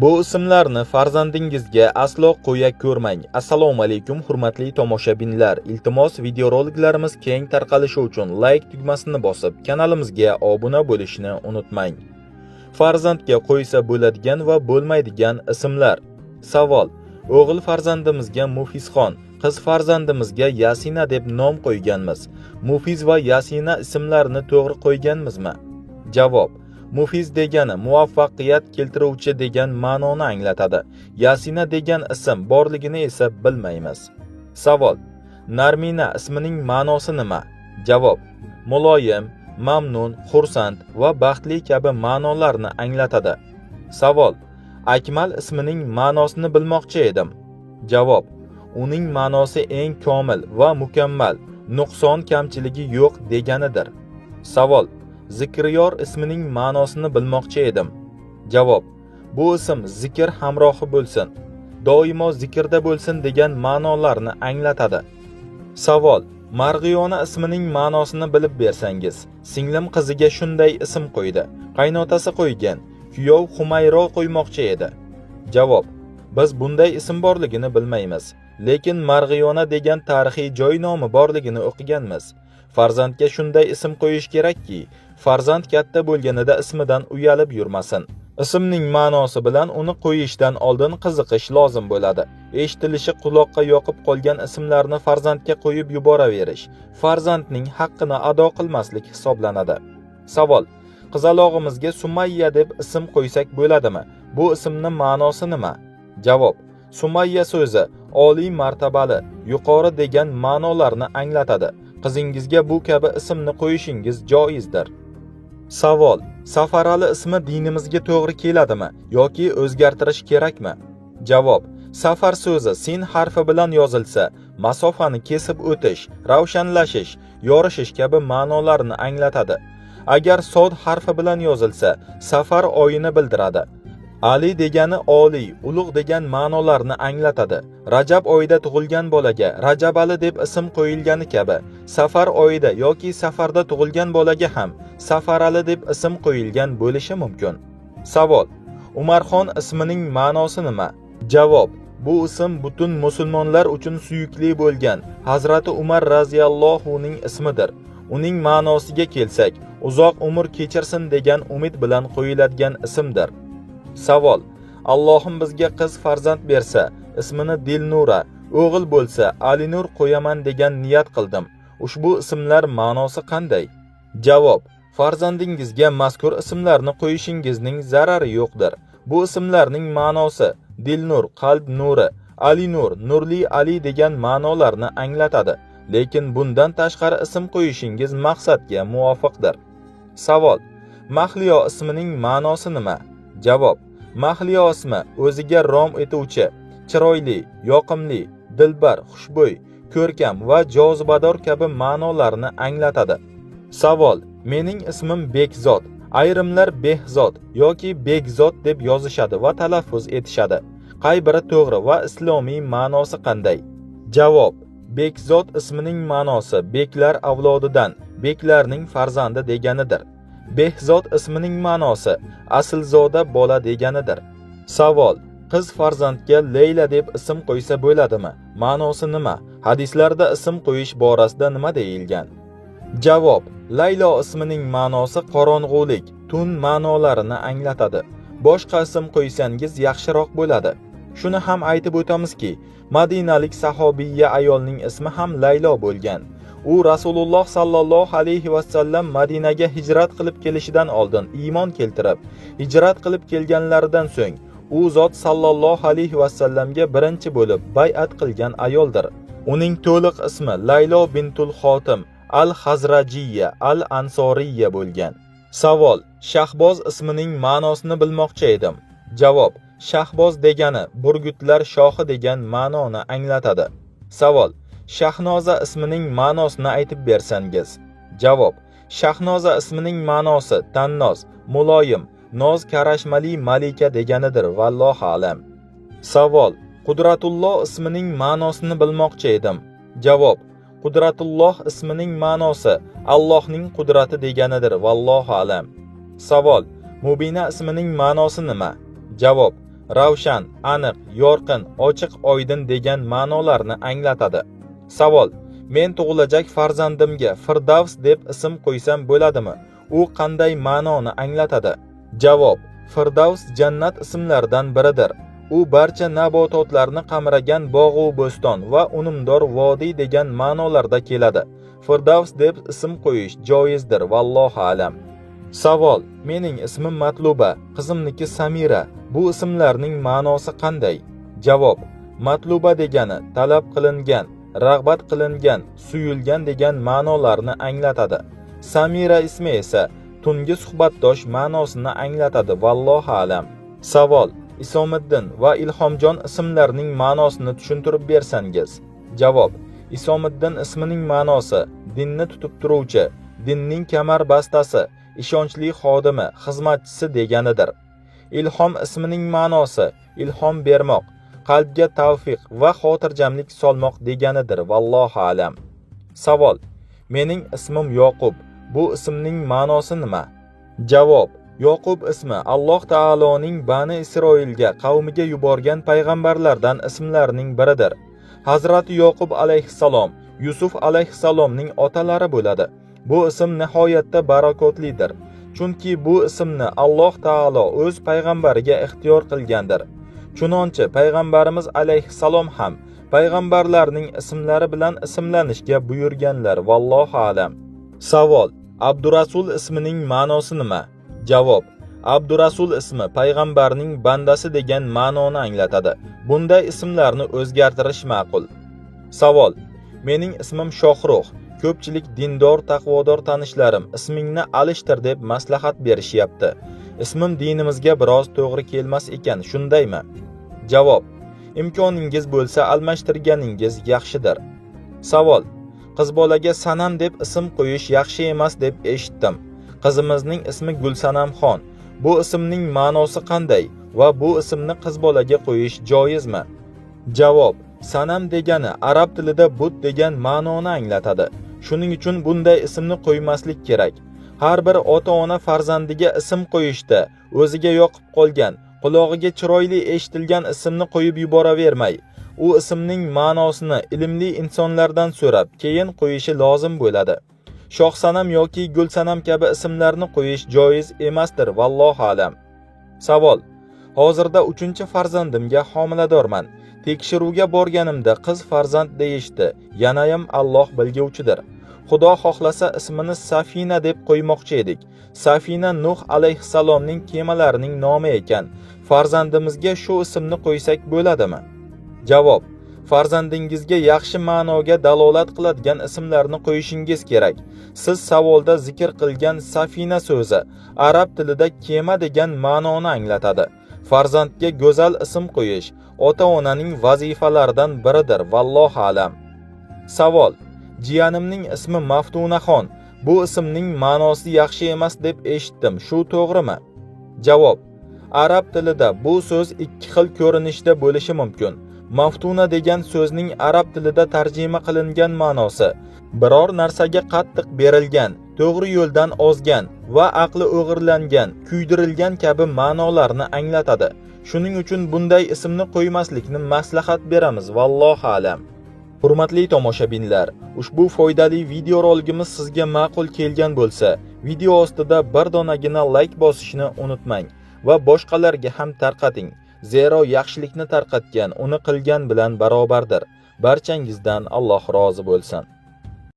Bu ismlarni farzandingizga aslo qo'ya ko'rmang. Assalomu alaykum hurmatli tomoshabinlar. Iltimos videoroliklarimiz keng tarqalishi uchun like tugmasini bosib, kanalimizga obuna bo'lishni unutmang. Farzandga qo'ysa bo'ladigan va bo'lmaydigan ismlar. Savol: o'g'il farzandimizga Mufizxon, qiz farzandimizga Yasina deb nom qo'yganmiz. Mufiz va Yasina ismlarini to'g'ri qo'yganmizmi? Javob: Mufiz degani muvaffaqiyat keltiruvchi degan ma'noni anglatadi. Yasina degan ism borligini esa bilmaymiz. Savol: Narmina ismining ma'nosi nima? Javob: muloyim, mamnun, xursand va baxtli kabi ma'nolarni anglatadi. Savol: Akmal ismining ma'nosini bilmoqchi edim. Javob: uning ma'nosi eng komil va mukammal, nuqson kamchiligi yo'q deganidir. Savol: Zikriyor ismining ma'nosini bilmoqchi edim. Javob: bu ism zikr hamrohi bo'lsin, doimo zikrda bo'lsin degan ma'nolarni anglatadi. Savol: Marg'iyona ismining ma'nosini bilib bersangiz. Singlim qiziga shunday ism qo'ydi. Qaynotasi qo'ygan. Kuyov Humayro qo'ymoqchi edi. Javob: biz bunday ism borligini bilmaymiz, lekin Marg'iyona degan tarixiy joy nomi borligini o'qiganmiz. Farzandga shunday ism qo'yish kerakki, farzand katta bo'lganida ismidan uyalib yurmasin. Ismning ma'nosi bilan uni qo'yishdan oldin qiziqish lozim bo'ladi. Eshitilishi quloqqa yoqib qolgan ismlarni farzandga qo'yib yuboraverish farzandning haqqini ado qilmaslik hisoblanadi. Savol: qizalog'imizga Sumayya deb ism qo'ysak bo'ladimi? Bu ismning ma'nosi nima? Javob: Sumayya so'zi oliy martabali, yuqori degan ma'nolarni anglatadi. Qizingizga bu kabi ismni qo'yishingiz joizdir. Savol: Safarali ismi dinimizga to'g'ri keladimi yoki o'zgartirish kerakmi? Javob: Safar so'zi sin harfi bilan yozilsa, masofani kesib o'tish, ravshanlashish, yorishish kabi ma'nolarni anglatadi. Agar sod harfi bilan yozilsa, safar oyini bildiradi. Ali degani oliy, ulug' degan ma'nolarni anglatadi. Rajab oyida tug'ilgan bolaga Rajabali deb ism qo'yilgani kabi, safar oyida yoki safarda tug'ilgan bolaga ham Safarali deb ism qo'yilgan bo'lishi mumkin. Savol: Umarxon ismining ma'nosi nima? Javob: bu ism butun musulmonlar uchun suyukli bo'lgan Hazrati Umar raziyallohuning ismidir. Uning ma'nosiga kelsak, uzoq umr kechirsin degan umid bilan qo'yiladigan ismdir. Savol: Allohim bizga qiz farzand bersa, ismini Dilnura, o'g'il bo'lsa Alinur qo'yaman degan niyat qildim. Ushbu ismlar ma'nosi qanday? Javob: farzandingizga mazkur ismlarni qo'yishingizning zarari yo'qdir. Bu ismlarning ma'nosi Dilnur, qalb nuri, Alinur, nurli Ali degan ma'nolarni anglatadi. Lekin bundan tashqari ism qo'yishingiz maqsadga muvofiqdir. Savol: Mahliyo ismining ma'nosi nima? Javob: Mahliyo ismi o'ziga rom etuvchi, chiroyli, yoqimli, dilbar, xushbo'y, ko'rkam va jozibador kabi ma'nolarni anglatadi. Savol: mening ismim Bekzod. Ayrimlar Behzod yoki Bekzod deb yozishadi va talaffuz etishadi. Qay biri to'g'ri va islomiy ma'nosi qanday? Javob: Bekzod ismining ma'nosi beklar avlodidan, beklarning farzandi deganidir. Behzod ismining ma'nosi aslzoda bola deganidir. Savol: qiz farzandga Leyla deb ism qo'ysa bo'ladimi? Ma'nosi nima? Hadislarda ism qo'yish borasida nima deyilgan? Javob: Laylo ismining ma'nosi qorong'ulik, tun ma'nolarini anglatadi. Boshqa ism qo'ysangiz yaxshiroq bo'ladi. Shuni ham aytib o'tamizki, Madinalik sahobiyya ayolning ismi ham Laylo bo'lgan. U Rasululloh sallallohu alayhi va sallam Madinaga hijrat qilib kelishidan oldin iymon keltirib, hijrat qilib kelganlaridan so'ng u zot sallallohu alayhi va sallamga birinchi bo'lib bay'at qilgan ayoldir. Uning to'liq ismi Laylo bintul Xotim al-Hazrajiyya al-Ansoriyya bo'lgan. Savol: Shahboz ismining ma'nosini bilmoqchi edim. Javob: Shahboz degani burgutlar shohi degan ma'noni anglatadi. Savol: Shahnoza ismining ma'nosini aytib bersangiz. Javob: Shahnoza ismining ma'nosi tannoz, muloyim, noz karashmali malika deganidir. Vallohu alam. Savol: Qudratulloh ismining ma'nosini bilmoqchi edim. Javob: Qudratulloh ismining ma'nosi Allohning qudrati deganidir. Vallohu alam. Savol: Mubina ismining ma'nosi nima? Javob: ravshan, aniq, yorqin, ochiq, oydin degan ma'nolarni anglatadi. Savol: men tug'ilajak farzandimga Firdavs deb ism qo'ysam bo'ladimi? U qanday ma'noni anglatadi? Javob: Firdavs jannat ismlaridan biridir. U barcha nabototlarni qamragan bog'u bo'ston va unumdor vodiy degan ma'nolarda keladi. Firdavs deb ism qo'yish joizdir, vallohu alam. Savol: mening ismim Matluba, qizimniki Samira. Bu ismlarning ma'nosi qanday? Javob: Matluba degani talab qilingan, rag'bat qilingan, suyulgan degan ma'nolarni anglatadi. Samira ismi esa tungi suhbatdosh ma'nosini anglatadi, vallohu alam. Savol: Isomiddin va Ilhomjon ismlarining ma'nosini tushuntirib bersangiz. Javob: Isomiddin ismining ma'nosi dinni tutib turuvchi, dinning kamarbastasi, ishonchli xodimi, xizmatchisi deganidir. Ilhom ismining ma'nosi ilhom bermoq, qalbga tavfiq va xotirjamlik solmoq deganidir, vallohu alam. Savol: mening ismim Yoqub. Bu ismning ma'nosi nima? Javob: Yoqub ismi Alloh taoloning Bani Isroilga qavmiga yuborgan payg'ambarlardan ismlarining biridir. Hazrati Yoqub alayhissalom Yusuf alayhissalomning otalari bo'ladi. Bu ism nihoyatda barakotlidir. Chunki bu ismni Alloh taolo o'z payg'ambariga ixtiyor qilgandir. Chunonchi payg'ambarimiz alayhissalom ham payg'ambarlarning ismlari bilan ismlanishga buyurganlar, vallohu alam. Savol: Abdurasul ismining ma'nosi nima? Javob: Abdurasul ismi payg'ambarning bandasi degan ma'noni anglatadi. Bunday ismlarni o'zgartirish ma'qul. Savol: mening ismim Shohrux. Ko'pchilik dindor, taqvodor tanishlarim ismingni alishtir deb maslahat berishyapti. Ismim dinimizga biroz to'g'ri kelmas ekan, shundaymi? Javob: imkoningiz bo'lsa almashtirganingiz yaxshidir. Savol: qiz bolaga Sanam deb ism qo'yish yaxshi emas deb eshitdim. Qizimizning ismi Gulsanamxon. Bu ismning ma'nosi qanday va bu ismni qiz bolaga qo'yish joizmi? Javob: Sanam degani arab tilida but degan ma'noni anglatadi. Shuning uchun bunday ismni qo'ymaslik kerak. Har bir ota-ona farzandiga ism qo'yishda o'ziga yoqib qolgan, qulog'iga chiroyli eshitilgan ismni qo'yib yuboravermay, u ismning ma'nosini ilmli insonlardan so'rab, keyin qo'yishi lozim bo'ladi. Shohsanam yoki Gulsanam kabi ismlarni qo'yish joiz emasdir, vallohu alam. Savol: hozirda 3-farzandimga homiladorman. Tekshiruvga borganimda qiz farzand deyishdi. Yanayam Alloh bilguvchidir. Xudo xohlasa ismini Safina deb qo'ymoqchi edik. Safina Nuh alayhissalomning kemalarining nomi ekan. Farzandimizga shu ismni qo'ysak bo'ladimi? Javob: farzandingizga yaxshi ma'noga dalolat qiladigan ismlarni qo'yishingiz kerak. Siz savolda zikr qilgan Safina so'zi arab tilida kema degan ma'noni anglatadi. Farzandga go'zal ism qo'yish ota-onaning vazifalaridan biridir, vallohu alam. Savol: jiyanimning ismi Maftunaxon. Bu ismning ma'nosi yaxshi emas deb eshitdim. Shu to'g'rimi? Javob: arab tilida bu so'z ikki xil ko'rinishda bo'lishi mumkin. Maftuna degan so'zning arab tilida tarjima qilingan ma'nosi biror narsaga qattiq berilgan, to'g'ri yo'ldan ozgan va aqli o'g'irlangan, kuydirilgan kabi ma'nolarni anglatadi. Shuning uchun bunday ismni qo'ymaslikni maslahat beramiz, vallohu alam. Hurmatli tomoshabinlar, ushbu foydali videorolikimiz sizga ma'qul kelgan bo'lsa, video ostida bir donagina like bosishni unutmang va boshqalarga ham tarqating. Zero yaxshilikni tarqatgan uni qilgan bilan barobardir. Barchangizdan Alloh rozi bo'lsin.